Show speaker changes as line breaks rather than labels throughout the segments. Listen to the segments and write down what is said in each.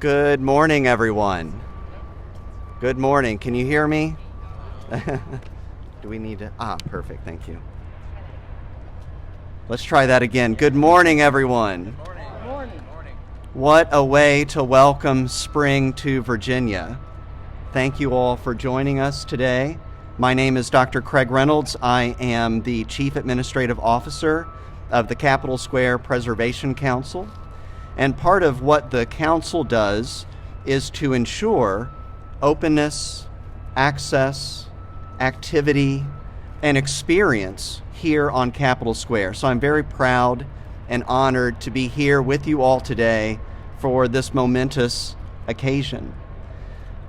Good morning, everyone. Good morning. Can you hear me? Do we need to? Perfect. Thank you. Let's try that again. Good morning, everyone.
Good morning.
What a way to welcome spring to Virginia. Thank you all for joining us today. My name is Dr. Craig Reynolds. I am the Chief Administrative Officer of the Capitol Square Preservation Council. And part of what the council does is to ensure openness, access, activity, and experience here on Capitol Square. So I'm very proud and honored to be here with you all today for this momentous occasion.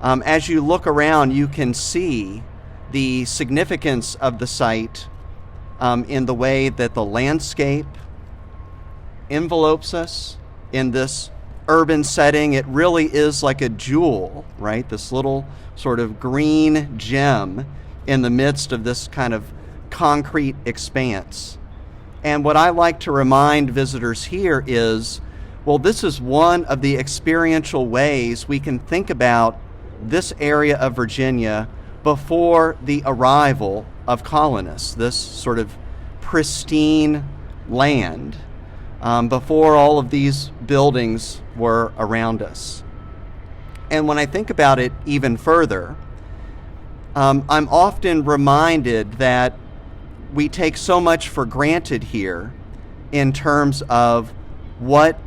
As you look around, you can see the significance of the site in the way that the landscape envelopes us in this urban setting. It really is like a jewel, right? This little sort of green gem in the midst of this kind of concrete expanse. And what I like to remind visitors here is, well, this is one of the experiential ways we can think about this area of Virginia before the arrival of colonists, this sort of pristine land, before all of these buildings were around us. And when I think about it even further, I'm often reminded that we take so much for granted here in terms of what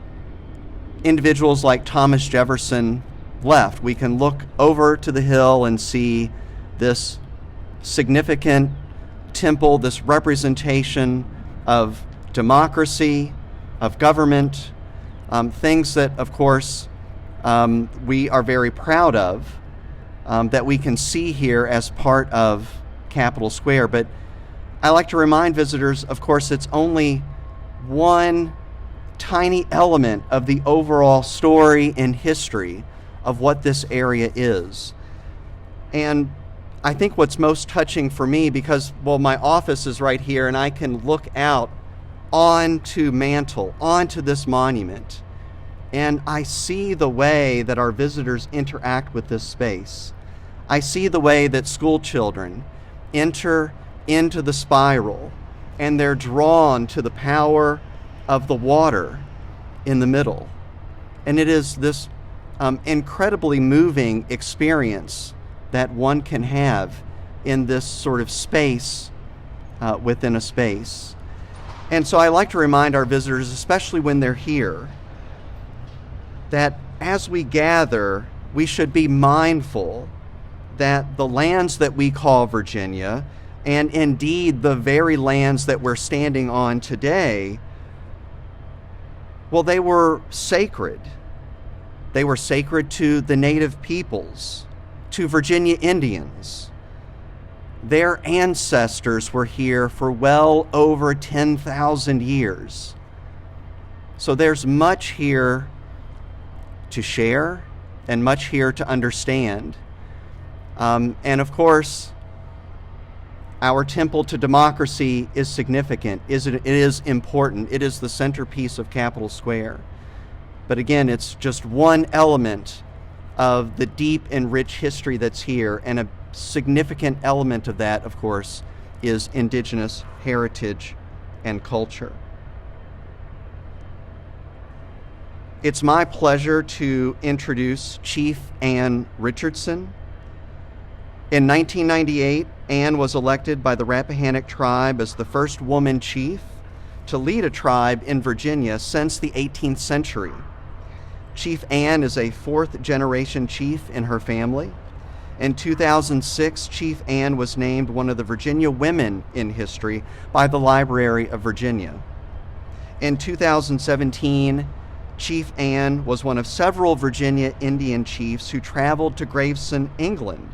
individuals like Thomas Jefferson left. We can look over to the hill and see this significant temple, this representation of democracy, of government, things that, of course, we are very proud of, that we can see here as part of Capitol Square. But I like to remind visitors, of course, it's only one tiny element of the overall story and history of what this area is. And I think what's most touching for me, because, well, my office is right here and I can look out onto Mantle, onto this monument, and I see the way that our visitors interact with this space. I see the way that school children enter into the spiral and they're drawn to the power of the water in the middle. And it is this incredibly moving experience that one can have in this sort of space within a space. And so I like to remind our visitors, especially when they're here, that as we gather, we should be mindful that the lands that we call Virginia, and indeed the very lands that we're standing on today, well, they were sacred. They were sacred to the native peoples, to Virginia Indians. Their ancestors were here for well over 10,000 years. So there's much here to share and much here to understand. And of course, our temple to democracy is significant. It is important. It is the centerpiece of Capitol Square. But again, it's just one element of the deep and rich history that's here, and a significant element of that, of course, is indigenous heritage and culture. It's my pleasure to introduce Chief Ann Richardson. In 1998, Ann was elected by the Rappahannock tribe as the first woman chief to lead a tribe in Virginia since the 18th century. Chief Ann is a fourth-generation chief in her family. In 2006, Chief Ann was named one of the Virginia Women in History by the Library of Virginia. In 2017, Chief Ann was one of several Virginia Indian chiefs who traveled to Gravesend, England,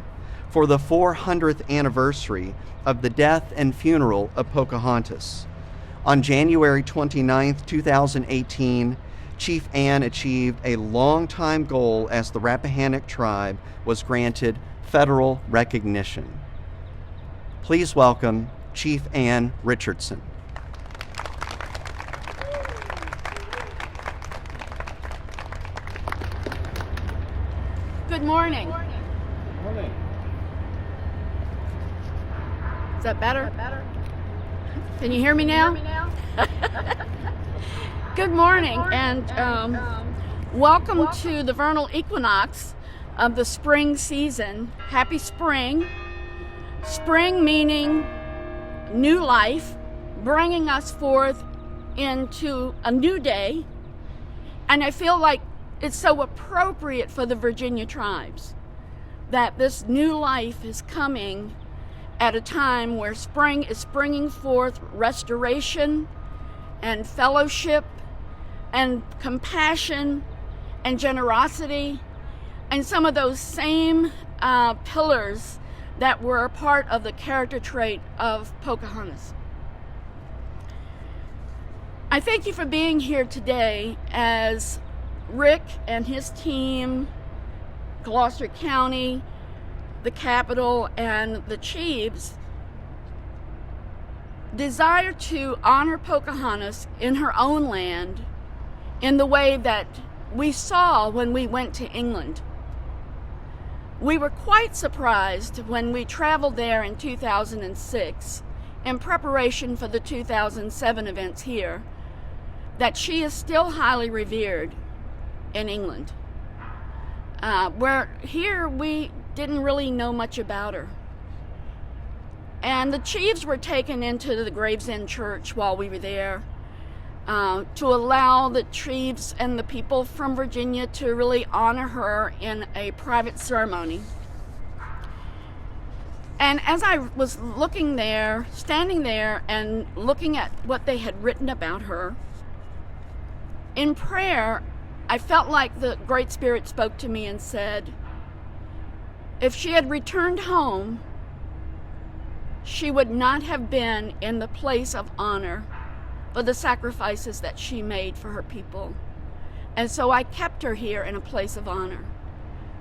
for the 400th anniversary of the death and funeral of Pocahontas. On January 29, 2018, Chief Ann achieved a long-time goal as the Rappahannock tribe was granted federal recognition. Please welcome Chief Ann Richardson.
Good morning.
Morning.
Is that better? Can you hear me now? Good morning, and welcome to the vernal equinox of the spring season. Happy spring. Spring meaning new life, bringing us forth into a new day. And I feel like it's so appropriate for the Virginia tribes that this new life is coming at a time where spring is bringing forth restoration and fellowship and compassion and generosity and some of those same pillars that were a part of the character trait of Pocahontas. I thank you for being here today as Rick and his team, Gloucester County, the capital, and the chiefs desire to honor Pocahontas in her own land in the way that we saw when we went to England. We were quite surprised when we traveled there in 2006 in preparation for the 2007 events here that she is still highly revered in England. Where here we didn't really know much about her. And the chiefs were taken into the Gravesend Church while we were there to allow the chiefs and the people from Virginia to really honor her in a private ceremony. And as I was looking there, standing there and looking at what they had written about her, in prayer, I felt like the Great Spirit spoke to me and said, if she had returned home, she would not have been in the place of honor for the sacrifices that she made for her people. And so I kept her here in a place of honor,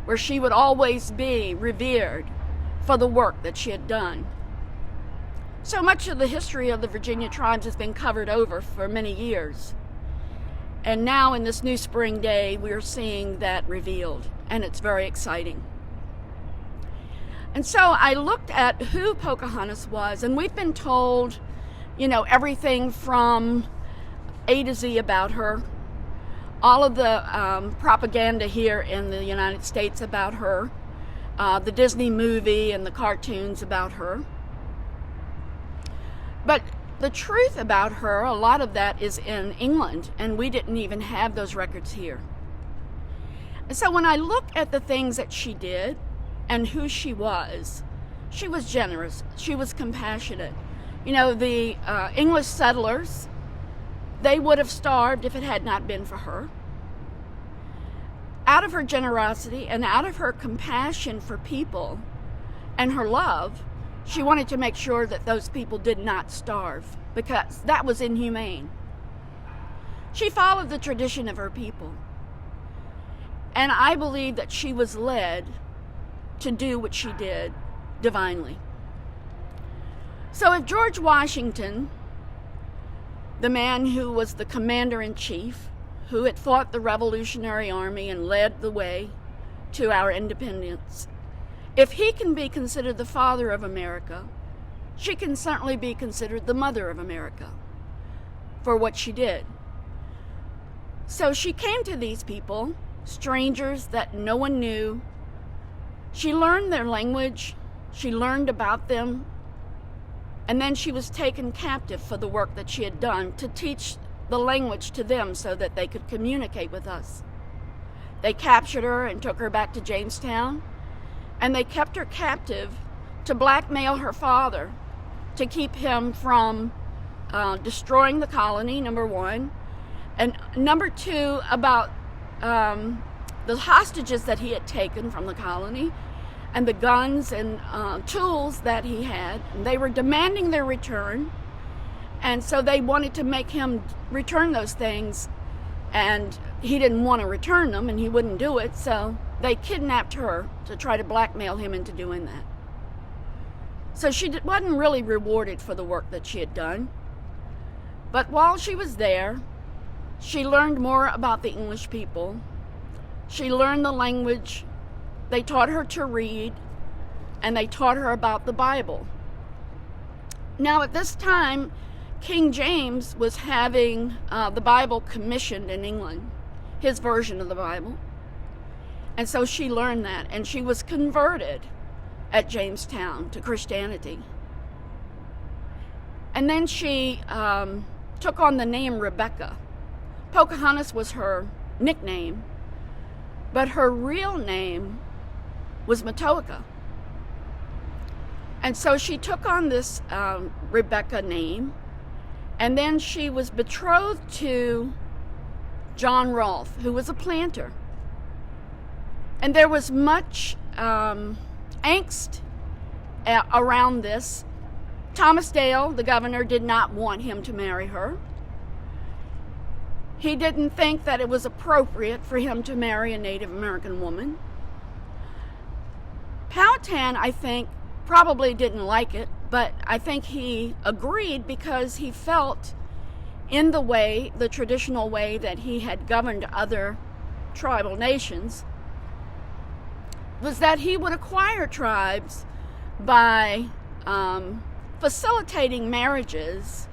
where she would always be revered for the work that she had done. So much of the history of the Virginia tribes has been covered over for many years. And now in this new spring day, we are seeing that revealed, and it's very exciting. And so I looked at who Pocahontas was, and we've been told, everything from A to Z about her. All of the propaganda here in the United States about her, the Disney movie and the cartoons about her. But the truth about her, a lot of that is in England, and we didn't even have those records here. And so when I look at the things that she did, and who she was generous, she was compassionate. The English settlers, they would have starved if it had not been for her. Out of her generosity and out of her compassion for people and her love, she wanted to make sure that those people did not starve, because that was inhumane. She followed the tradition of her people. And I believe that she was led to do what she did divinely. So if George Washington, the man who was the commander-in-chief, who had fought the Revolutionary Army and led the way to our independence, if he can be considered the father of America, she can certainly be considered the mother of America for what she did. So she came to these people, strangers that no one knew. She learned their language, she learned about them, and then she was taken captive for the work that she had done to teach the language to them so that they could communicate with us. They captured her and took her back to Jamestown, and they kept her captive to blackmail her father to keep him from destroying the colony, number one, and number two, about the hostages that he had taken from the colony and the guns and tools that he had. And they were demanding their return, and so they wanted to make him return those things, and he didn't want to return them and he wouldn't do it, so they kidnapped her to try to blackmail him into doing that. So she wasn't really rewarded for the work that she had done. But while she was there, she learned more about the English people. She learned the language. They taught her to read, and they taught her about the Bible. Now, at this time, King James was having the Bible commissioned in England, his version of the Bible. And so she learned that, and she was converted at Jamestown to Christianity. And then she took on the name Rebecca. Pocahontas was her nickname, but her real name was Matoaka. And so she took on this Rebecca name, and then she was betrothed to John Rolfe, who was a planter. And there was much angst around this. Thomas Dale, the governor, did not want him to marry her. He didn't think that it was appropriate for him to marry a Native American woman. Powhatan, I think, probably didn't like it, but I think he agreed because he felt in the traditional way that he had governed other tribal nations, was that he would acquire tribes by facilitating marriages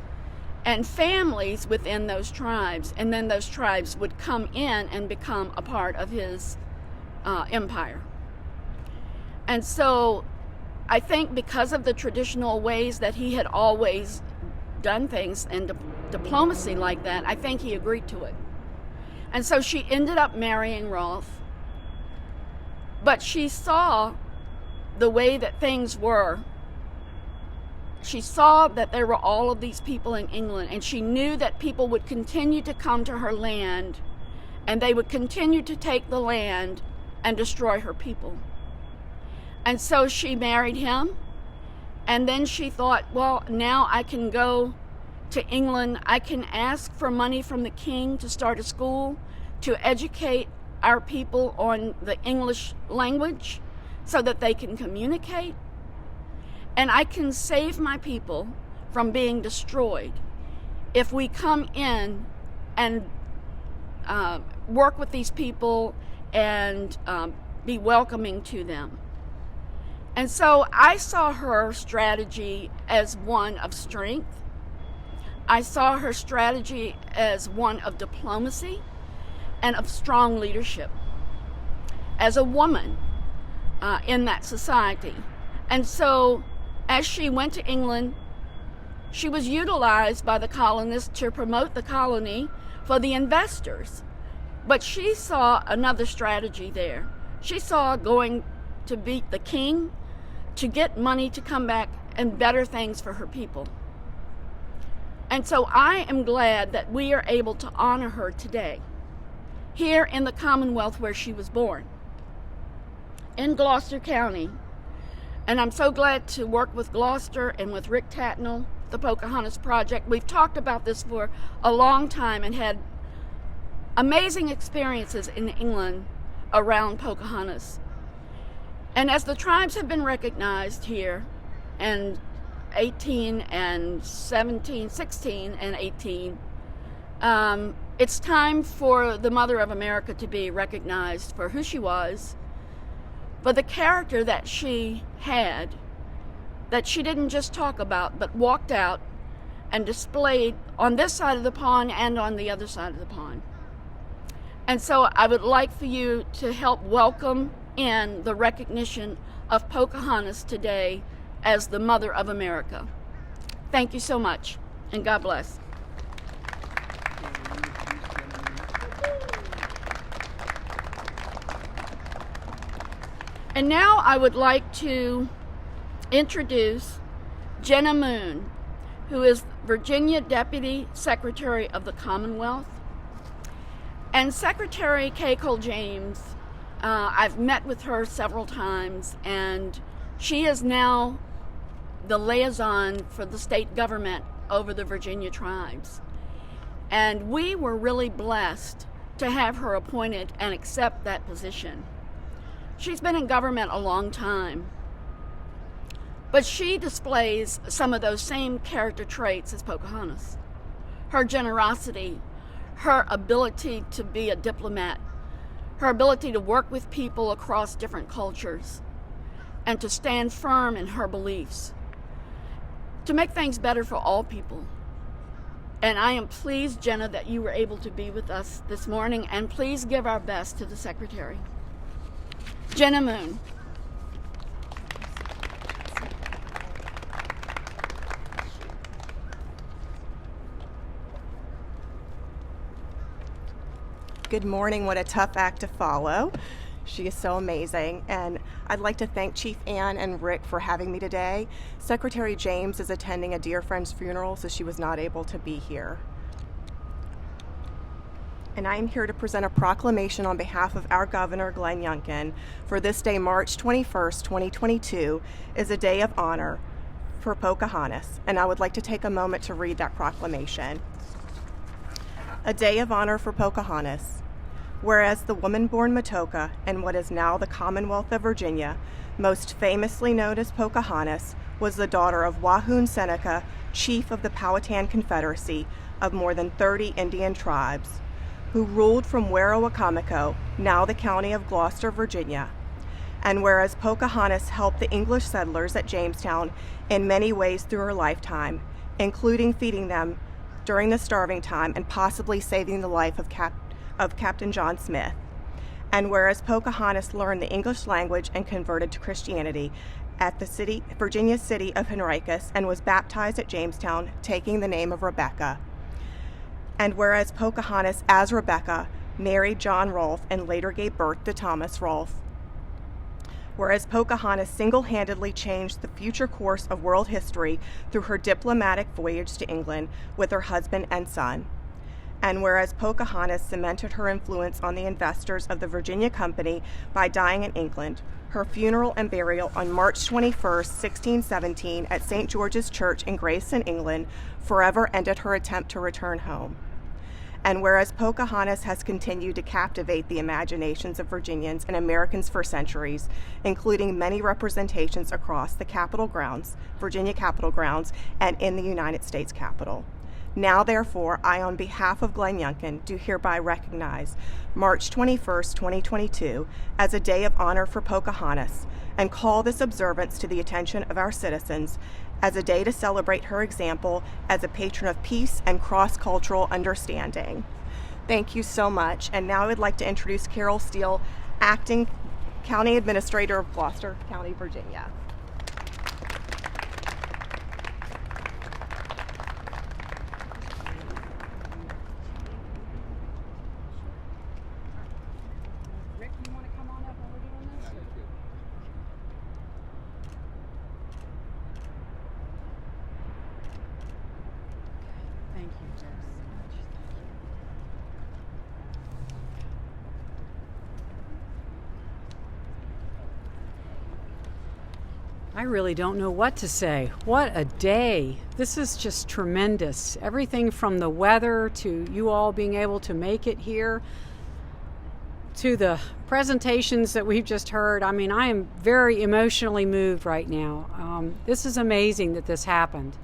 and families within those tribes, and then those tribes would come in and become a part of his empire. And so I think because of the traditional ways that he had always done things and diplomacy like that, I think he agreed to it. And so she ended up marrying Rolfe, but she saw the way that things were. She saw that there were all of these people in England, and she knew that people would continue to come to her land, and they would continue to take the land and destroy her people. And so she married him, and then she thought, well, now I can go to England. I can ask for money from the king to start a school to educate our people on the English language so that they can communicate. And I can save my people from being destroyed if we come in and work with these people and be welcoming to them. And so I saw her strategy as one of strength. I saw her strategy as one of diplomacy and of strong leadership as a woman in that society. And so as she went to England, she was utilized by the colonists to promote the colony for the investors. But she saw another strategy there. She saw going to beat the king, to get money to come back and better things for her people. And so I am glad that we are able to honor her today, here in the Commonwealth where she was born, in Gloucester County. And I'm so glad to work with Gloucester and with Rick Tatnell, the Pocahontas Project. We've talked about this for a long time and had amazing experiences in England around Pocahontas. And as the tribes have been recognized here, and 18 and 17, 16 and 18, it's time for the Mother of America to be recognized for who she was, for the character that she had, that she didn't just talk about, but walked out and displayed on this side of the pond and on the other side of the pond. And so I would like for you to help welcome in the recognition of Pocahontas today as the Mother of America. Thank you so much, and God bless. And now I would like to introduce Jenna Moon, who is Virginia Deputy Secretary of the Commonwealth. And Secretary Keiko James, I've met with her several times, and she is now the liaison for the state government over the Virginia tribes. And we were really blessed to have her appointed and accept that position. She's been in government a long time, but she displays some of those same character traits as Pocahontas. Her generosity, her ability to be a diplomat, her ability to work with people across different cultures, and to stand firm in her beliefs, to make things better for all people. And I am pleased, Jenna, that you were able to be with us this morning, and please give our best to the Secretary. Jenna Moon.
Good morning. What a tough act to follow. She is so amazing. And I'd like to thank Chief Ann and Rick for having me today. Secretary James is attending a dear friend's funeral, so she was not able to be here. And I am here to present a proclamation on behalf of our Governor, Glenn Youngkin, for this day, March 21st, 2022, is a day of honor for Pocahontas. And I would like to take a moment to read that proclamation. A day of honor for Pocahontas. Whereas the woman-born Matoka in what is now the Commonwealth of Virginia, most famously known as Pocahontas, was the daughter of Wahun Seneca, chief of the Powhatan Confederacy of more than 30 Indian tribes, who ruled from Werowocomoco, now the county of Gloucester, Virginia. And whereas Pocahontas helped the English settlers at Jamestown in many ways through her lifetime, including feeding them during the starving time and possibly saving the life of Captain John Smith. And whereas Pocahontas learned the English language and converted to Christianity at the Virginia city of Henricus and was baptized at Jamestown, taking the name of Rebecca. And whereas Pocahontas, as Rebecca, married John Rolfe and later gave birth to Thomas Rolfe. Whereas Pocahontas single-handedly changed the future course of world history through her diplomatic voyage to England with her husband and son. And whereas Pocahontas cemented her influence on the investors of the Virginia Company by dying in England, her funeral and burial on March 21st, 1617 at St. George's Church in Greyston, England, forever ended her attempt to return home. And whereas Pocahontas has continued to captivate the imaginations of Virginians and Americans for centuries, including many representations across the Capitol grounds, Virginia Capitol grounds, and in the United States Capitol. Now, therefore, I, on behalf of Glenn Youngkin, do hereby recognize March 21st, 2022, as a day of honor for Pocahontas, and call this observance to the attention of our citizens as a day to celebrate her example as a patron of peace and cross-cultural understanding. Thank you so much. And now I would like to introduce Carol Steele, Acting County Administrator of Gloucester County, Virginia.
Rick, you want to come on up while we're doing this? Thank you very much.
I really don't know what to say. What a day. This is just tremendous. Everything from the weather to you all being able to make it here to the presentations that we've just heard. I mean, I am very emotionally moved right now. This is amazing that this happened.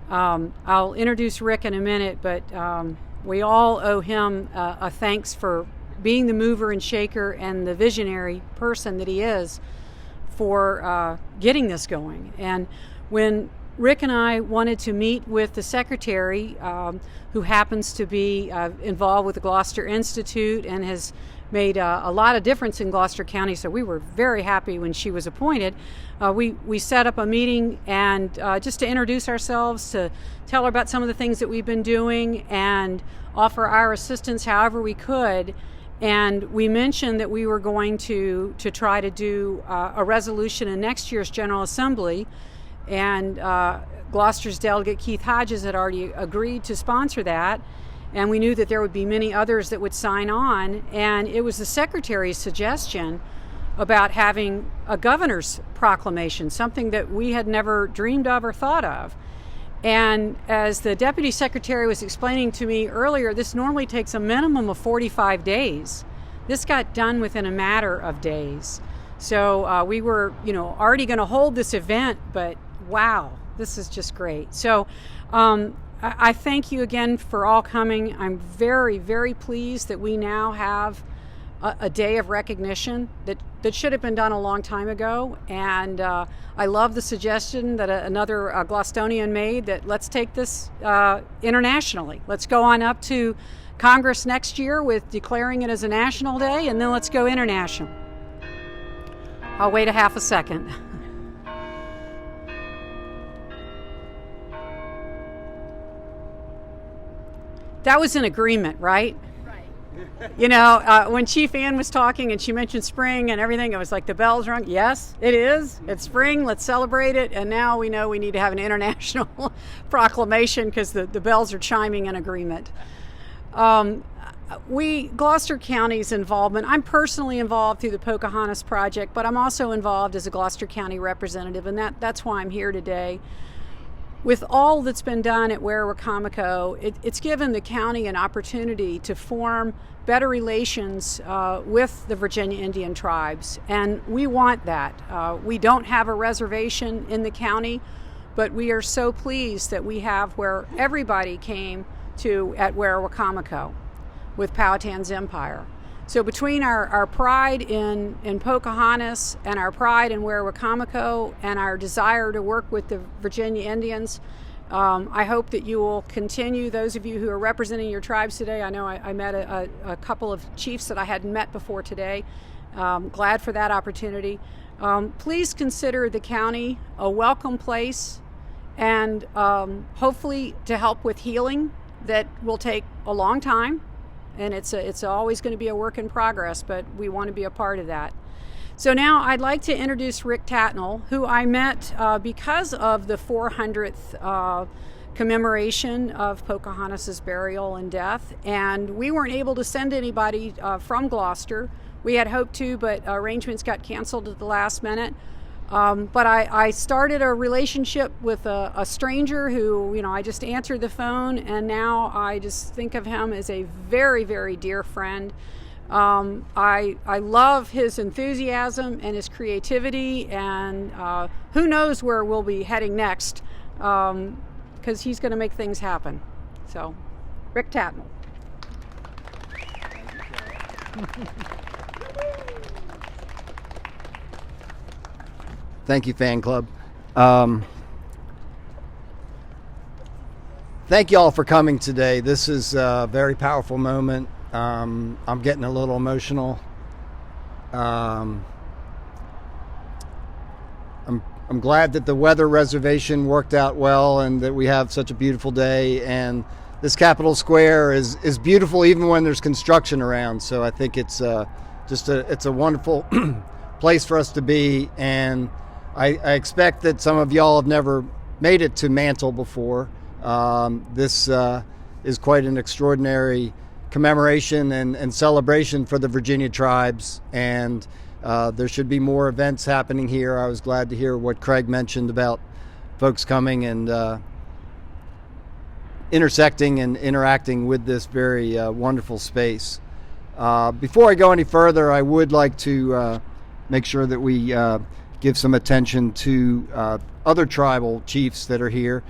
I'll introduce Rick in a minute, but we all owe him a thanks for being the mover and shaker and the visionary person that he is for getting this going. And when Rick and I wanted to meet with the secretary, who happens to be involved with the Gloucester Institute and has made a lot of difference in Gloucester County, so we were very happy when she was appointed. We set up a meeting and just to introduce ourselves, to tell her about some of the things that we've been doing and offer our assistance however we could. And we mentioned that we were going to try to do a resolution in next year's General Assembly, and Gloucester's delegate Keith Hodges had already agreed to sponsor that, and we knew that there would be many others that would sign on, and it was the Secretary's suggestion about having a governor's proclamation, something that we had never dreamed of or thought of. And as the Deputy Secretary was explaining to me earlier, this normally takes a minimum of 45 days. This got done within a matter of days. So we were, already going to hold this event, but wow, this is just great. So I thank you again for all coming. I'm very, very pleased that we now have a day of recognition that should have been done a long time ago. And I love the suggestion that another Gloucesterian made, that let's take this internationally. Let's go on up to Congress next year with declaring it as a national day, and then let's go international. I'll wait a half a second. That was an agreement, right? You know, when Chief Ann was talking and she mentioned spring and everything, it was like the bells rung. Yes, it is. It's spring. Let's celebrate it. And now we know we need to have an international proclamation because the bells are chiming in agreement. Gloucester County's involvement, I'm personally involved through the Pocahontas Project, but I'm also involved as a Gloucester County representative, and that's why I'm here today. With all that's been done at Werowocomoco, it's given the county an opportunity to form better relations with the Virginia Indian tribes, and we want that. We don't have a reservation in the county, but we are so pleased that we have where everybody came to at Werowocomoco with Powhatan's Empire. So between our pride in Pocahontas and our pride in Werowocomoco and our desire to work with the Virginia Indians, I hope that you will continue, those of you who are representing your tribes today. I know I met a couple of chiefs that I hadn't met before today. Glad for that opportunity. Please consider the county a welcome place, and hopefully to help with healing that will take a long time. And it's always going to be a work in progress, but we want to be a part of that. So now I'd like to introduce Rick Tatnell, who I met because of the 400th commemoration of Pocahontas' burial and death. And we weren't able to send anybody from Gloucester. We had hoped to, but arrangements got canceled at the last minute. But I started a relationship with a stranger who, I just answered the phone, and now I just think of him as a very, very dear friend. I love his enthusiasm and his creativity, and who knows where we'll be heading next, because he's going to make things happen. So, Rick Tatnell.
Thank you, fan club. Thank you all for coming today. This is a very powerful moment. I'm getting a little emotional. I'm glad that the weather reservation worked out well and that we have such a beautiful day. And this Capitol Square is beautiful even when there's construction around. So I think it's it's a wonderful place for us to be. And I expect that some of y'all have never made it to Mantle before. This is quite an extraordinary commemoration and celebration for the Virginia tribes, and there should be more events happening here. I was glad to hear what Craig mentioned about folks coming and intersecting and interacting with this very wonderful space. Before I go any further, I would like to make sure that we give some attention to other tribal chiefs that are here.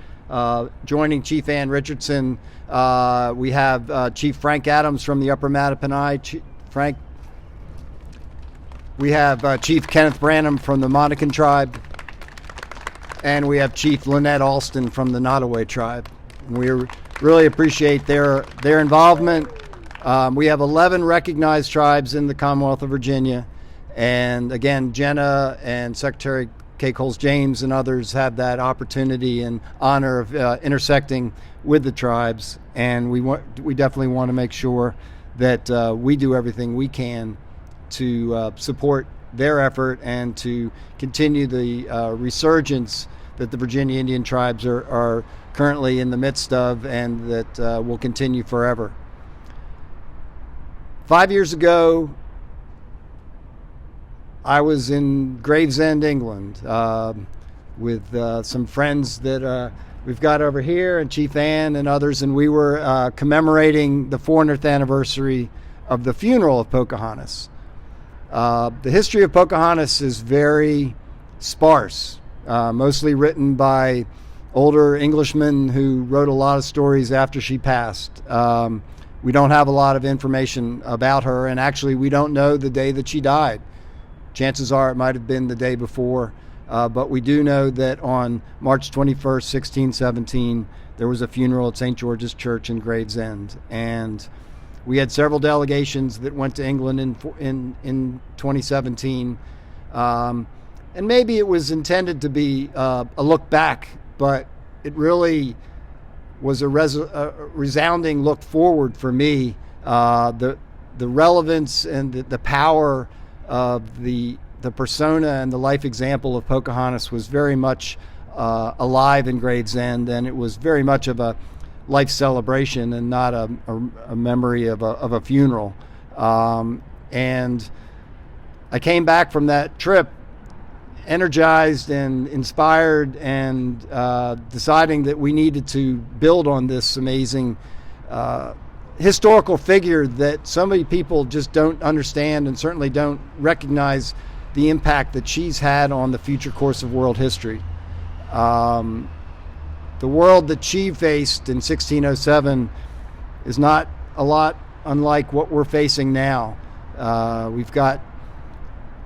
Joining Chief Anne Richardson, we have Chief Frank Adams from the Upper Mattaponi. Frank. We have Chief Kenneth Branham from the Monacan tribe, and we have Chief Lynette Alston from the Nottoway tribe. And we really appreciate their involvement. We have 11 recognized tribes in the Commonwealth of Virginia. And again, Jenna and Secretary Keiko James and others have that opportunity and honor of intersecting with the tribes. And we definitely want to make sure that we do everything we can to support their effort and to continue the resurgence that the Virginia Indian tribes are currently in the midst of, and that will continue forever. 5 years ago, I was in Gravesend, England, with some friends that we've got over here, and Chief Ann and others, and we were commemorating the 400th anniversary of the funeral of Pocahontas. The history of Pocahontas is very sparse, mostly written by older Englishmen who wrote a lot of stories after she passed. We don't have a lot of information about her, and actually we don't know the day that she died. Chances are it might have been the day before, but we do know that on March 21st, 1617, there was a funeral at St. George's Church in Gravesend, and we had several delegations that went to England in 2017, and maybe it was intended to be a look back, but it really was a resounding look forward for me. The relevance and the power of the persona and the life example of Pocahontas was very much alive in Gravesend, and it was very much of a life celebration and not a memory of a funeral. And I came back from that trip energized and inspired, and deciding that we needed to build on this amazing historical figure that so many people just don't understand and certainly don't recognize the impact that she's had on the future course of world history. The world that she faced in 1607 is not a lot unlike what we're facing now. We've got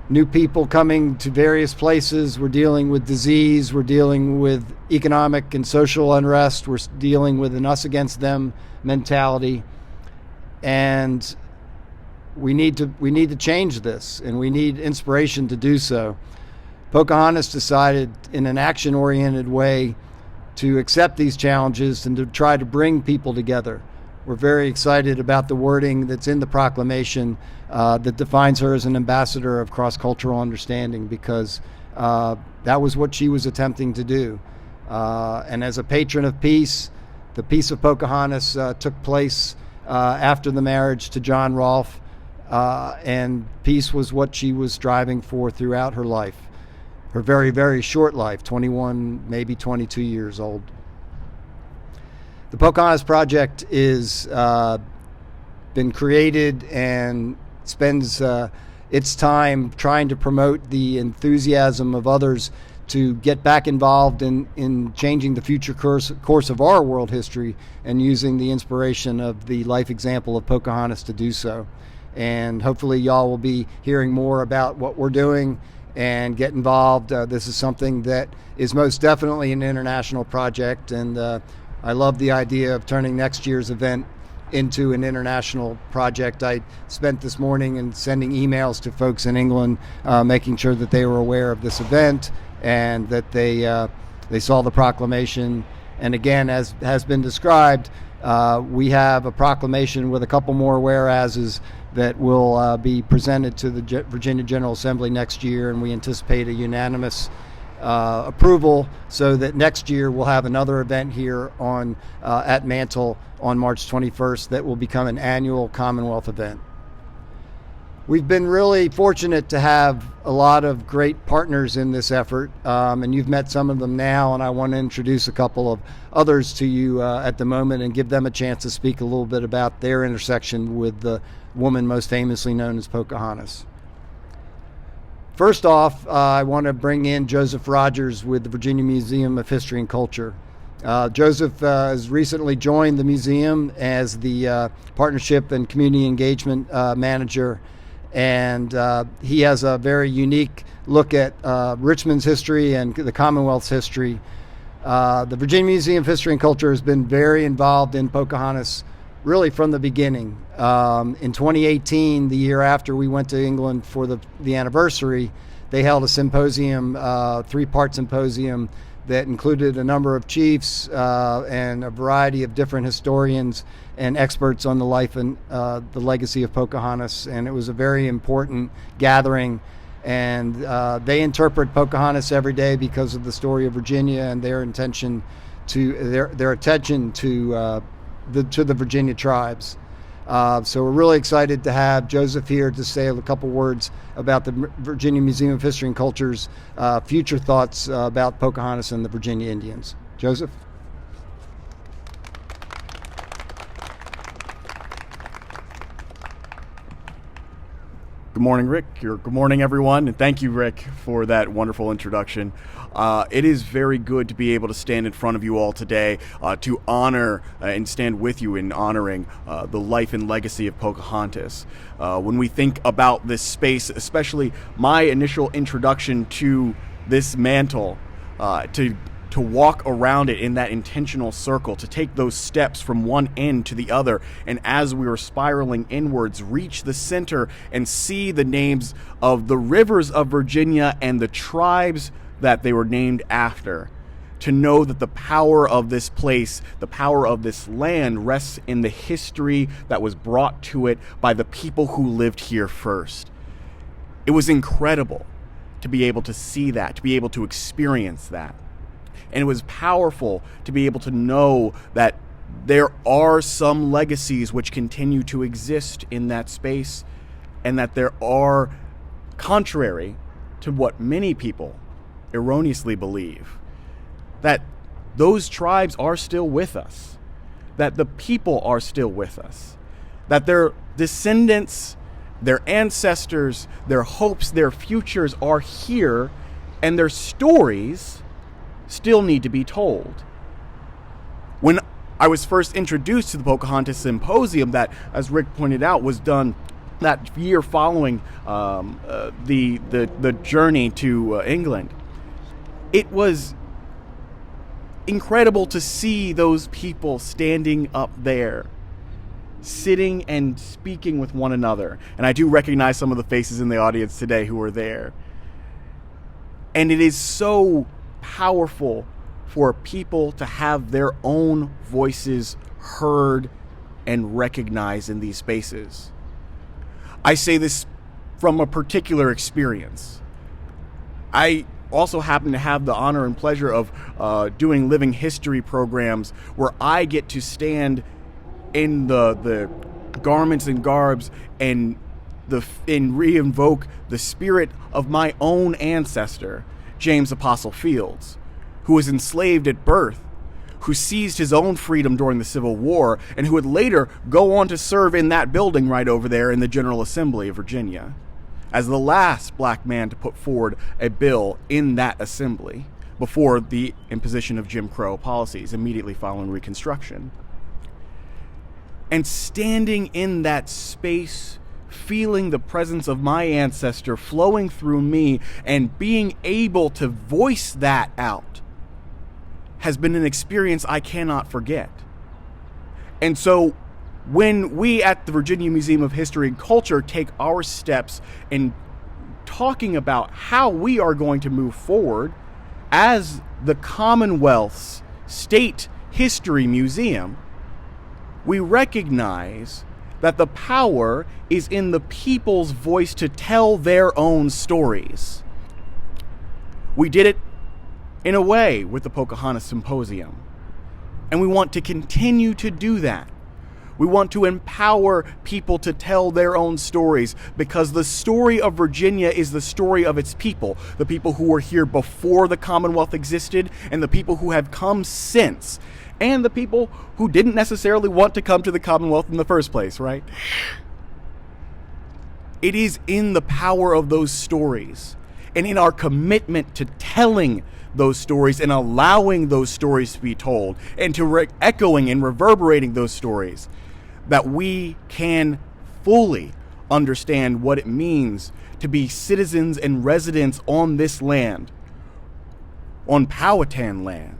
new people coming to various places. We're dealing with disease. We're dealing with economic and social unrest. We're dealing with an us against them mentality. And we need to change this, and we need inspiration to do so. Pocahontas decided in an action-oriented way to accept these challenges and to try to bring people together. We're very excited about the wording that's in the proclamation that defines her as an ambassador of cross-cultural understanding, because that was what she was attempting to do. And as a patron of peace, the Peace of Pocahontas took place after the marriage to John Rolfe, and peace was what she was striving for throughout her life. Her very, very short life, 21, maybe 22 years old. The Pocahontas Project is been created and spends its time trying to promote the enthusiasm of others to get back involved in changing the future course of our world history, and using the inspiration of the life example of Pocahontas to do so. And hopefully y'all will be hearing more about what we're doing and get involved. This is something that is most definitely an international project, and I love the idea of turning next year's event into an international project. I spent this morning in sending emails to folks in England, making sure that they were aware of this event and that they saw the proclamation. And again, as has been described, we have a proclamation with a couple more whereases that will be presented to the Virginia General Assembly next year, and we anticipate a unanimous approval, so that next year we'll have another event here at Mantle on March 21st that will become an annual Commonwealth event. We've been really fortunate to have a lot of great partners in this effort, and you've met some of them now, and I want to introduce a couple of others to you at the moment and give them a chance to speak a little bit about their intersection with the woman most famously known as Pocahontas. First off, I want to bring in Joseph Rogers with the Virginia Museum of History and Culture. Joseph has recently joined the museum as the Partnership and Community Engagement Manager, and he has a very unique look at Richmond's history and the Commonwealth's history. The Virginia Museum of History and Culture has been very involved in Pocahontas really from the beginning. In 2018, the year after we went to England for the anniversary, they held a symposium, three-part symposium that included a number of chiefs and a variety of different historians and experts on the life and the legacy of Pocahontas. And it was a very important gathering. And they interpret Pocahontas every day because of the story of Virginia and their attention to the Virginia tribes. So we're really excited to have Joseph here to say a couple words about the Virginia Museum of History and Culture's future thoughts about Pocahontas and the Virginia Indians. Joseph?
Good morning, Rick. Good morning, everyone. And thank you, Rick, for that wonderful introduction. It is very good to be able to stand in front of you all today to honor and stand with you in honoring the life and legacy of Pocahontas. When we think about this space, especially my initial introduction to this mantle, to walk around it in that intentional circle, to take those steps from one end to the other, and as we were spiraling inwards, reach the center and see the names of the rivers of Virginia and the tribes that they were named after. To know that the power of this place, the power of this land, rests in the history that was brought to it by the people who lived here first. It was incredible to be able to see that, to be able to experience that. And it was powerful to be able to know that there are some legacies which continue to exist in that space, and that there are, contrary to what many people erroneously believe, that those tribes are still with us, that the people are still with us, that their descendants, their ancestors, their hopes, their futures are here, and their stories still need to be told. When I was first introduced to the Pocahontas Symposium, that, as Rick pointed out, was done that year following the journey to England, it was incredible to see those people standing up there, sitting and speaking with one another. And I do recognize some of the faces in the audience today who were there. And it is so powerful for people to have their own voices heard and recognized in these spaces. I say this from a particular experience. I also happen to have the honor and pleasure of doing living history programs where I get to stand in the garments and garbs and re-invoke the spirit of my own ancestor, James Apostle Fields, who was enslaved at birth, who seized his own freedom during the Civil War, and who would later go on to serve in that building right over there in the General Assembly of Virginia, as the last black man to put forward a bill in that assembly before the imposition of Jim Crow policies immediately following Reconstruction. And standing in that space, feeling the presence of my ancestor flowing through me and being able to voice that out has been an experience I cannot forget. And so when we at the Virginia Museum of History and Culture take our steps in talking about how we are going to move forward as the Commonwealth's State History Museum, we recognize that the power is in the people's voice to tell their own stories. We did it in a way with the Pocahontas Symposium, and we want to continue to do that. We want to empower people to tell their own stories, because the story of Virginia is the story of its people, the people who were here before the Commonwealth existed and the people who have come since, and the people who didn't necessarily want to come to the Commonwealth in the first place, right? It is in the power of those stories and in our commitment to telling those stories and allowing those stories to be told and to echoing and reverberating those stories that we can fully understand what it means to be citizens and residents on this land, on Powhatan land,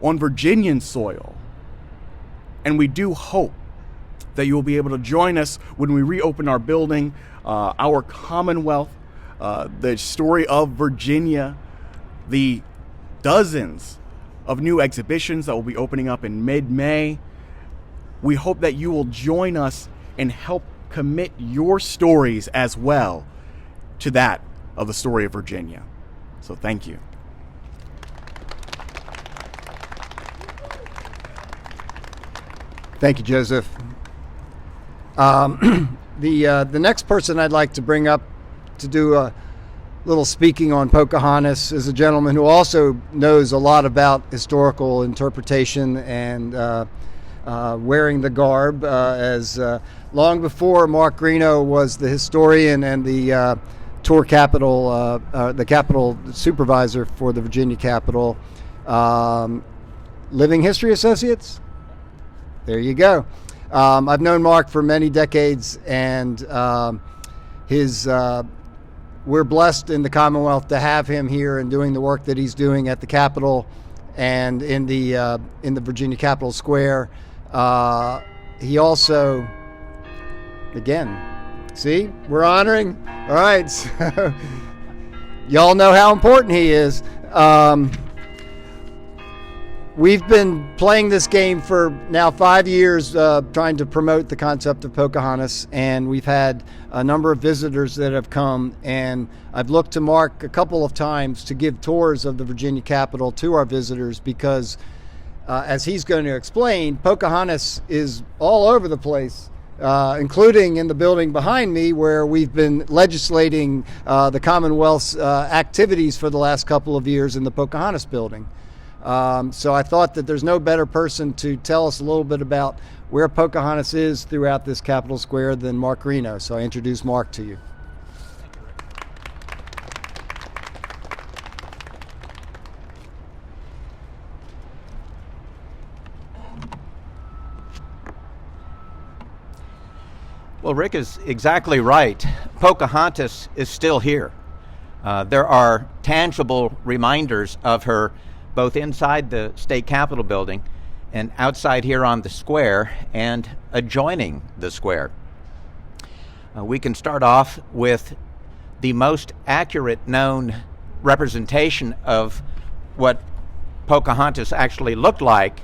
on Virginian soil. And we do hope that you will be able to join us when we reopen our building, our Commonwealth, the story of Virginia, the dozens of new exhibitions that will be opening up in mid-May. We hope that you will join us and help commit your stories as well to that of the story of Virginia. So thank you.
Thank you, Joseph. The next person I'd like to bring up to do a little speaking on Pocahontas is a gentleman who also knows a lot about historical interpretation and wearing the garb as long before Mark Greeno was the historian and the tour capital, the capital supervisor for the Virginia Capitol. Living History Associates? There you go. I've known Mark for many decades, and we're blessed in the Commonwealth to have him here and doing the work that he's doing at the Capitol and in the Virginia Capitol Square. He also, again, see, we're honoring. All right, so y'all know how important he is. We've been playing this game for now 5 years, trying to promote the concept of Pocahontas, and we've had a number of visitors that have come, and I've looked to Mark a couple of times to give tours of the Virginia Capitol to our visitors because, as he's going to explain, Pocahontas is all over the place, including in the building behind me where we've been legislating the Commonwealth's activities for the last couple of years in the Pocahontas Building. So I thought that there's no better person to tell us a little bit about where Pocahontas is throughout this Capitol Square than Mark Greeno. So I introduce Mark to you.
Well, Rick is exactly right. Pocahontas is still here. There are tangible reminders of her both inside the state capitol building and outside here on the square and adjoining the square. We can start off with the most accurate known representation of what Pocahontas actually looked like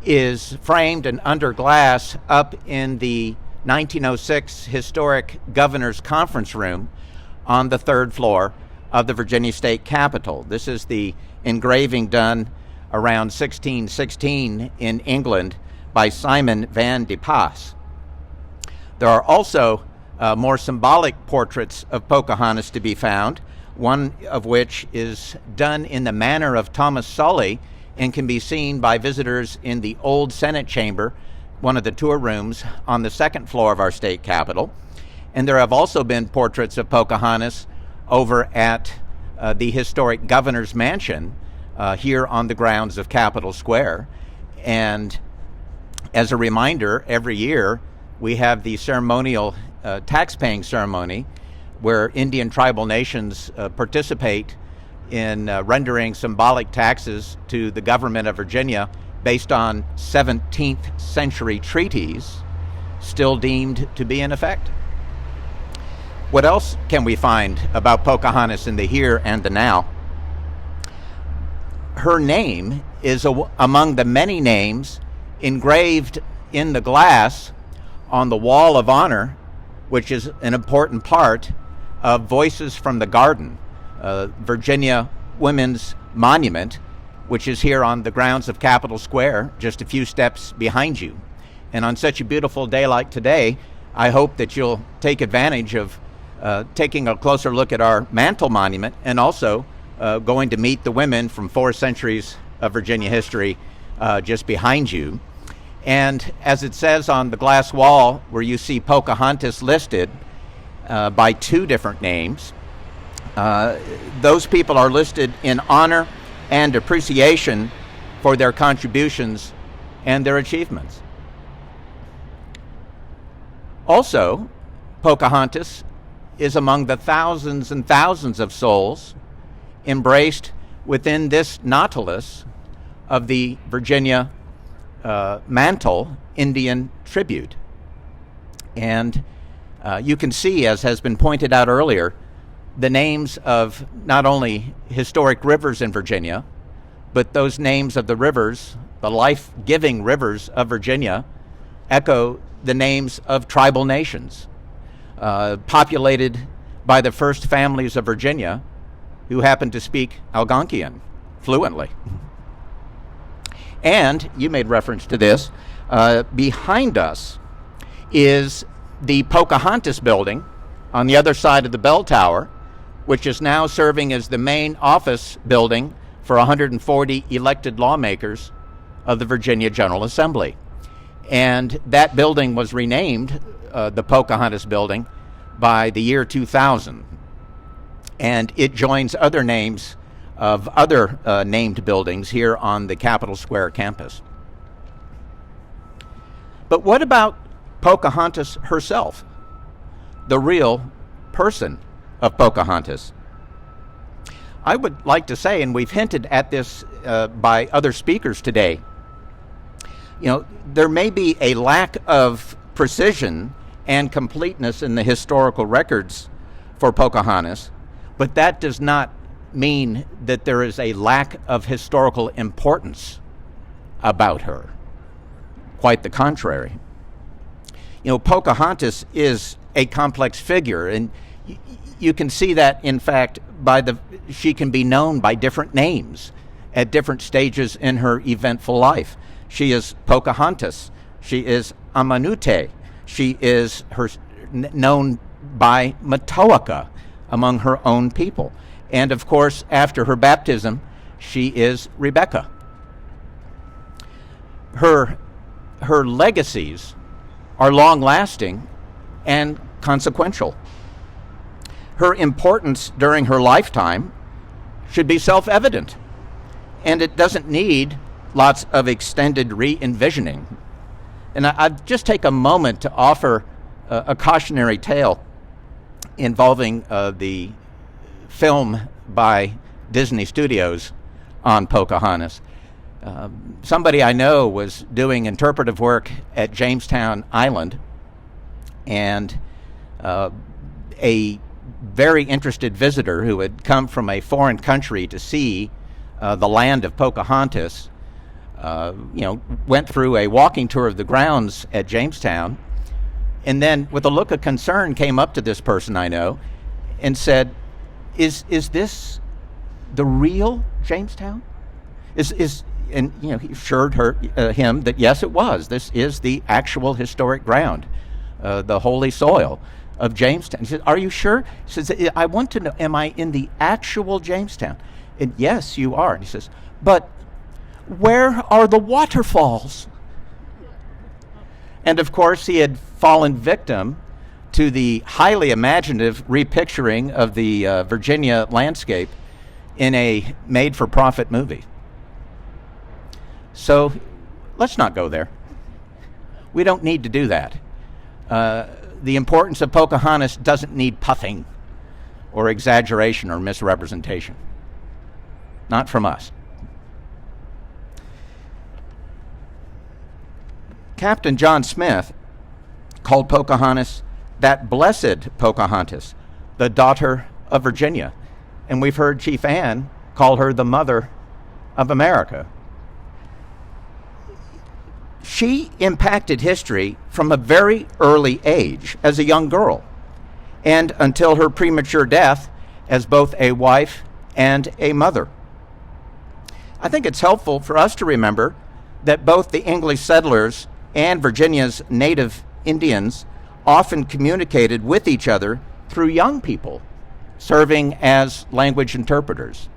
is framed and under glass up in the 1906 historic Governor's Conference Room on the third floor of the Virginia State Capitol. This is the engraving done around 1616 in England by Simon van de Pas. There are also more symbolic portraits of Pocahontas to be found, one of which is done in the manner of Thomas Sully and can be seen by visitors in the old Senate chamber, one of the tour rooms on the second floor of our state capitol. And there have also been portraits of Pocahontas over at the historic Governor's Mansion here on the grounds of Capitol Square. And as a reminder, every year we have the ceremonial tax-paying ceremony where Indian tribal nations participate in rendering symbolic taxes to the government of Virginia based on 17th century treaties still deemed to be in effect. What else can we find about Pocahontas in the here and the now? Her name is among the many names engraved in the glass on the Wall of Honor, which is an important part of Voices from the Garden, Virginia Women's Monument, which is here on the grounds of Capitol Square, just a few steps behind you. And on such a beautiful day like today, I hope that you'll take advantage of taking a closer look at our Mantle Monument and also going to meet the women from 4 centuries of Virginia history just behind you. And as it says on the glass wall where you see Pocahontas listed by 2 different names, those people are listed in honor and appreciation for their contributions and their achievements. Also, Pocahontas is among the thousands and thousands of souls embraced within this nautilus of the Virginia Mantle Indian Tribute. And you can see, as has been pointed out earlier, the names of not only historic rivers in Virginia, but those names of the rivers, the life-giving rivers of Virginia, echo the names of tribal nations, populated by the first families of Virginia who happened to speak Algonquian fluently. And you made reference to this. Behind us is the Pocahontas Building on the other side of the bell tower, which is now serving as the main office building for 140 elected lawmakers of the Virginia General Assembly. And that building was renamed the Pocahontas Building by the year 2000. And it joins other names of other named buildings here on the Capitol Square campus. But what about Pocahontas herself, the real person of Pocahontas? I would like to say, and we've hinted at this by other speakers today, there may be a lack of precision and completeness in the historical records for Pocahontas, but that does not mean that there is a lack of historical importance about her. Quite the contrary. Pocahontas is a complex figure, and you can see that, in fact, she can be known by different names at different stages in her eventful life. She is Pocahontas. She is Amanute. She is known by Matoaka among her own people. And of course, after her baptism, she is Rebecca. Her legacies are long-lasting and consequential. Her importance during her lifetime should be self-evident, and it doesn't need lots of extended re-envisioning. And I'd just take a moment to offer a cautionary tale involving the film by Disney Studios on Pocahontas. Somebody I know was doing interpretive work at Jamestown Island, and a very interested visitor who had come from a foreign country to see the land of Pocahontas, went through a walking tour of the grounds at Jamestown, and then with a look of concern came up to this person I know and said, is this the real Jamestown? And he assured him that yes, it was. This is the actual historic ground, the holy soil of Jamestown. He said, "Are you sure?" He says, "I want to know, am I in the actual Jamestown?" And yes, you are. And he says, "But where are the waterfalls?" And of course, he had fallen victim to the highly imaginative repicturing of the Virginia landscape in a made-for-profit movie. So let's not go there. We don't need to do that. The importance of Pocahontas doesn't need puffing or exaggeration or misrepresentation. Not from us. Captain John Smith called Pocahontas that blessed Pocahontas, the daughter of Virginia. And we've heard Chief Ann call her the mother of America. She impacted history from a very early age as a young girl, and until her premature death as both a wife and a mother. I think it's helpful for us to remember that both the English settlers and Virginia's native Indians often communicated with each other through young people, serving as language interpreters.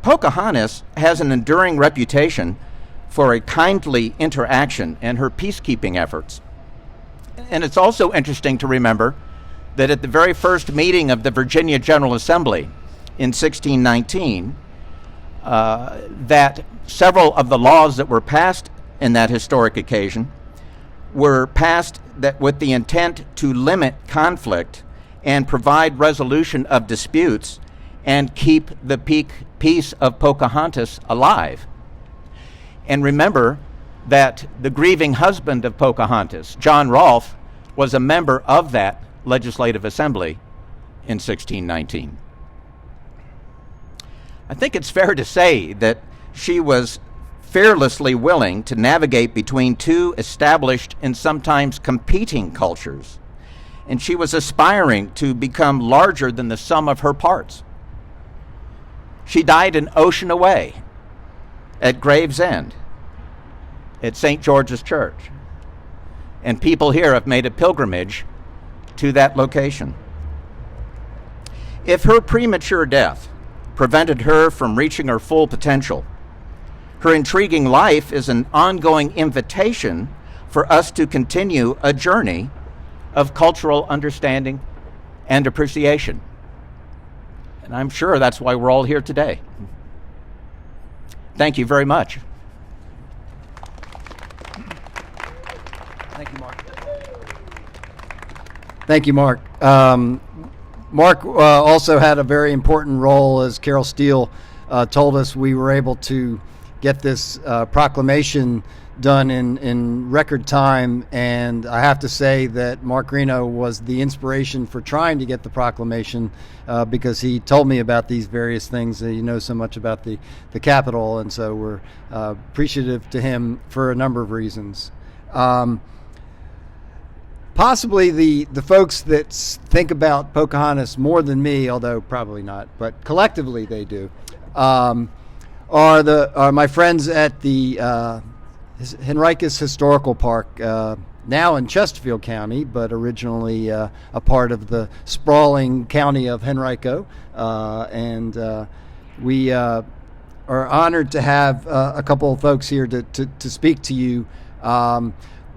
Pocahontas has an enduring reputation for a kindly interaction and her peacekeeping efforts. And it's also interesting to remember that at the very first meeting of the Virginia General Assembly in 1619, that several of the laws that were passed in that historic occasion were passed that with the intent to limit conflict and provide resolution of disputes and keep the peace of Pocahontas alive. And remember that the grieving husband of Pocahontas, John Rolfe, was a member of that legislative assembly in 1619. I think it's fair to say that she was fearlessly willing to navigate between two established and sometimes competing cultures, and she was aspiring to become larger than the sum of her parts. She died an ocean away at Gravesend at St. George's Church, and people here have made a pilgrimage to that location. If her premature death prevented her from reaching her full potential, her intriguing life is an ongoing invitation for us to continue a journey of cultural understanding and appreciation. And I'm sure that's why we're all here today. Thank you very much.
Thank you, Mark. Thank you, Mark. Mark also had a very important role, as Carol Steele told us. We were able to get this proclamation done in record time, and I have to say that Mark Reno was the inspiration for trying to get the proclamation because he told me about these various things. He knows so much about the Capitol, and so we're appreciative to him for a number of reasons. Possibly the folks that think about Pocahontas more than me, although probably not, but collectively they do, are my friends at the Henricus Historical Park, now in Chesterfield County, but originally a part of the sprawling county of Henrico. And we are honored to have a couple of folks here to speak to you.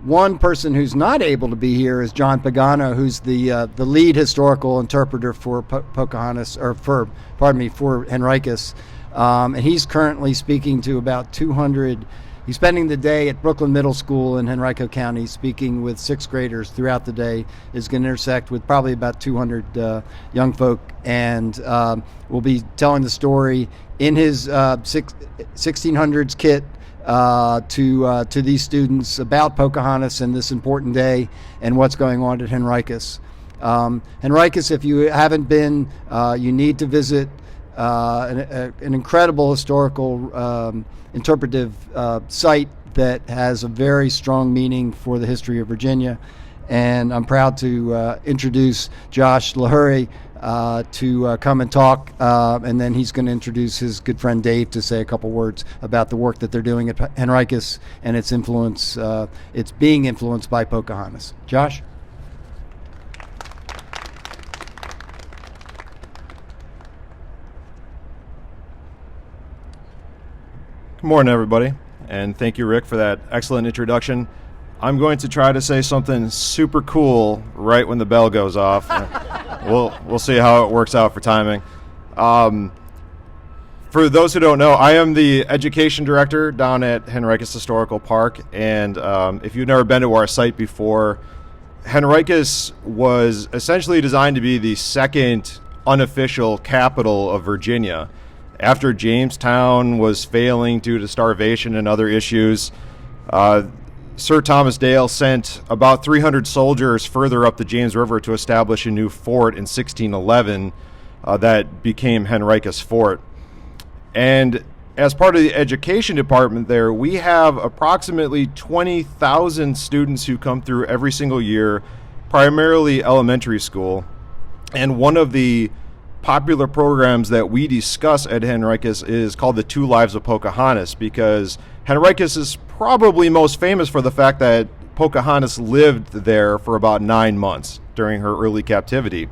One person who's not able to be here is John Pagano, who's the lead historical interpreter for Pocahontas, or for Henricus. And he's currently speaking to about 200. He's spending the day at Brooklyn Middle School in Henrico County, speaking with sixth graders throughout the day. Is going to intersect with probably about 200 young folk, and will be telling the story in his 1600s kit to these students about Pocahontas and this important day and what's going on at Henricus. Henricus, if you haven't been, you need to visit. An incredible historical interpretive site that has a very strong meaning for the history of Virginia. And I'm proud to introduce Josh Lahuri to come and talk, and then he's going to introduce his good friend Dave to say a couple words about the work that they're doing at Henricus and its influence. It's being influenced by Pocahontas. Josh?
Good morning, everybody, and thank you, Rick, for that excellent introduction. I'm going to try to say something super cool right when the bell goes off. We'll see how it works out for timing. For those who don't know, I am the education director down at Henricus Historical Park, and if you've never been to our site before, Henricus was essentially designed to be the second unofficial capital of Virginia. After Jamestown was failing due to starvation and other issues, Sir Thomas Dale sent about 300 soldiers further up the James River to establish a new fort in 1611 that became Henricus Fort. And as part of the education department there, we have approximately 20,000 students who come through every single year, primarily elementary school. And one of the popular programs that we discuss at Henricus is called the Two Lives of Pocahontas, because Henricus is probably most famous for the fact that Pocahontas lived there for about 9 months during her early captivity.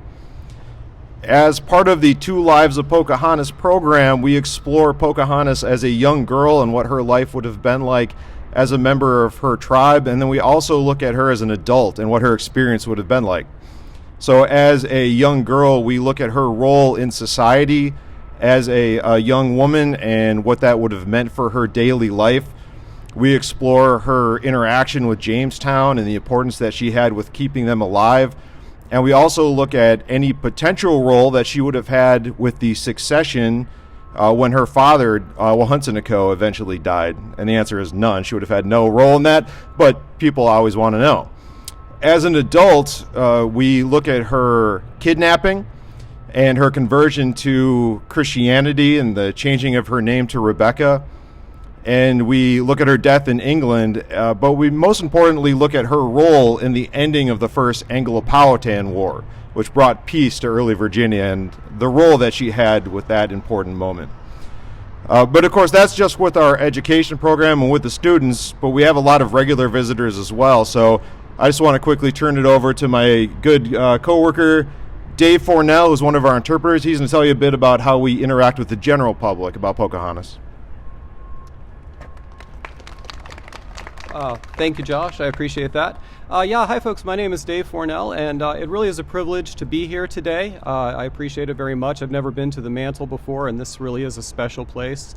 As part of the Two Lives of Pocahontas program, we explore Pocahontas as a young girl and what her life would have been like as a member of her tribe, and then we also look at her as an adult and what her experience would have been like. So as a young girl, we look at her role in society as a young woman and what that would have meant for her daily life. We explore her interaction with Jamestown and the importance that she had with keeping them alive. And we also look at any potential role that she would have had with the succession when her father, Wahunsonaco, eventually died. And the answer is none. She would have had no role in that, but people always want to know. As an adult, we look at her kidnapping and her conversion to Christianity and the changing of her name to Rebecca. And we look at her death in England, but we most importantly look at her role in the ending of the First Anglo-Powhatan War, which brought peace to early Virginia, and the role that she had with that important moment. But of course, that's just with our education program and with the students, but we have a lot of regular visitors as well. So I just want to quickly turn it over to my good coworker, Dave Fornell, who's one of our interpreters. He's going to tell you a bit about how we interact with the general public about Pocahontas.
Thank you, Josh. I appreciate that. Hi, folks. My name is Dave Fornell, and it really is a privilege to be here today. I appreciate it very much. I've never been to the Mantle before, and this really is a special place,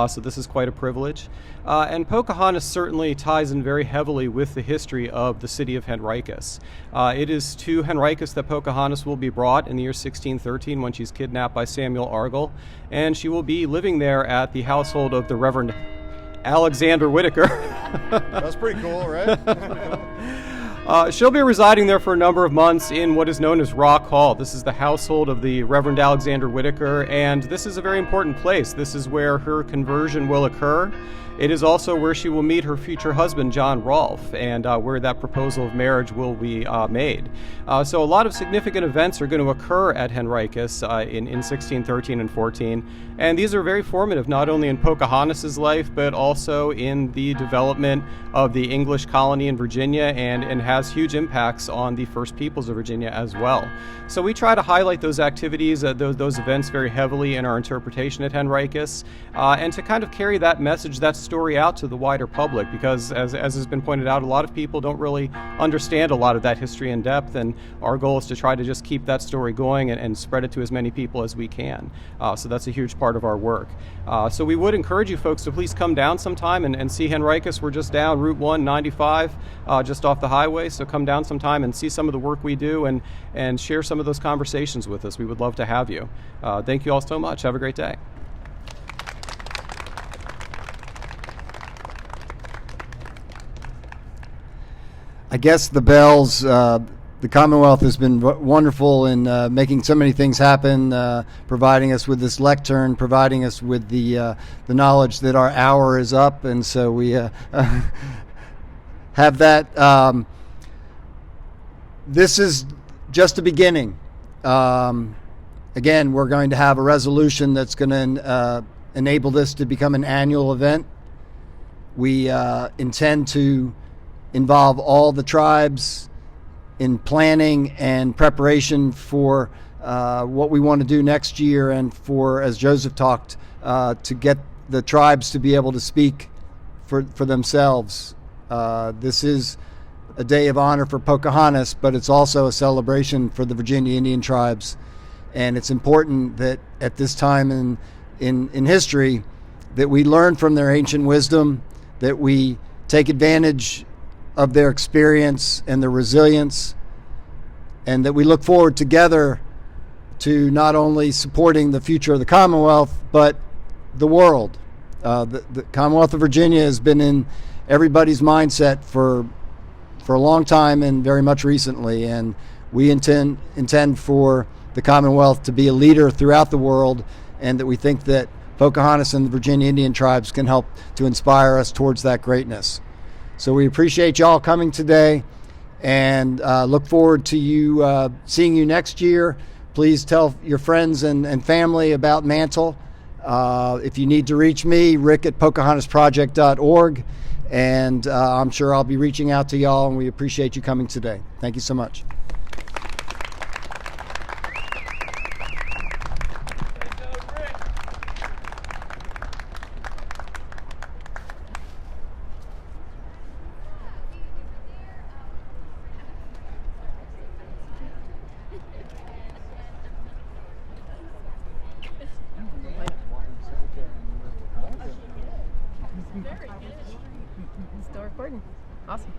so this is quite a privilege. And Pocahontas certainly ties in very heavily with the history of the city of Henricus. It is to Henricus that Pocahontas will be brought in the year 1613 when she's kidnapped by Samuel Argall, and she will be living there at the household of the Reverend Alexander Whitaker.
That's pretty cool, right?
She'll be residing there for a number of months in what is known as Rock Hall. This is the household of the Reverend Alexander Whitaker, and this is a very important place. This is where her conversion will occur. It is also where she will meet her future husband, John Rolfe, and where that proposal of marriage will be made. So a lot of significant events are going to occur at Henricus in 1613 and 14, and these are very formative not only in Pocahontas' life, but also in the development of the English colony in Virginia, and has huge impacts on the First Peoples of Virginia as well. So we try to highlight those activities, those events very heavily in our interpretation at Henricus, and to kind of carry that message, that story out to the wider public, because as has been pointed out, a lot of people don't really understand a lot of that history in depth, and our goal is to try to just keep that story going and spread it to as many people as we can. So that's a huge part of our work. So we would encourage you folks to please come down sometime and see Henricus. We're just down Route 195, just off the highway, so come down sometime and see some of the work we do and share some of those conversations with us. We would love to have you. Thank you all so much. Have a great day.
I guess the bells, the Commonwealth has been wonderful in making so many things happen, providing us with this lectern, providing us with the knowledge that our hour is up, and so we have that. This is just a beginning. Again, we're going to have a resolution that's going to enable this to become an annual event. We intend to involve all the tribes in planning and preparation for what we want to do next year, and for, as Joseph talked, to get the tribes to be able to speak for themselves. This is a day of honor for Pocahontas, but it's also a celebration for the Virginia Indian tribes. And it's important that at this time in history that we learn from their ancient wisdom, that we take advantage of their experience and their resilience, and that we look forward together to not only supporting the future of the Commonwealth, but the world. The Commonwealth of Virginia has been in everybody's mindset for a long time, and very much recently, and we intend for the Commonwealth to be a leader throughout the world, and that we think that Pocahontas and the Virginia Indian tribes can help to inspire us towards that greatness. So we appreciate y'all coming today, and look forward to you seeing you next year. Please tell your friends and family about Mantle. If you need to reach me, rick@PocahontasProject.org, and I'm sure I'll be reaching out to y'all, and we appreciate you coming today. Thank you so much.
Still recording. Awesome.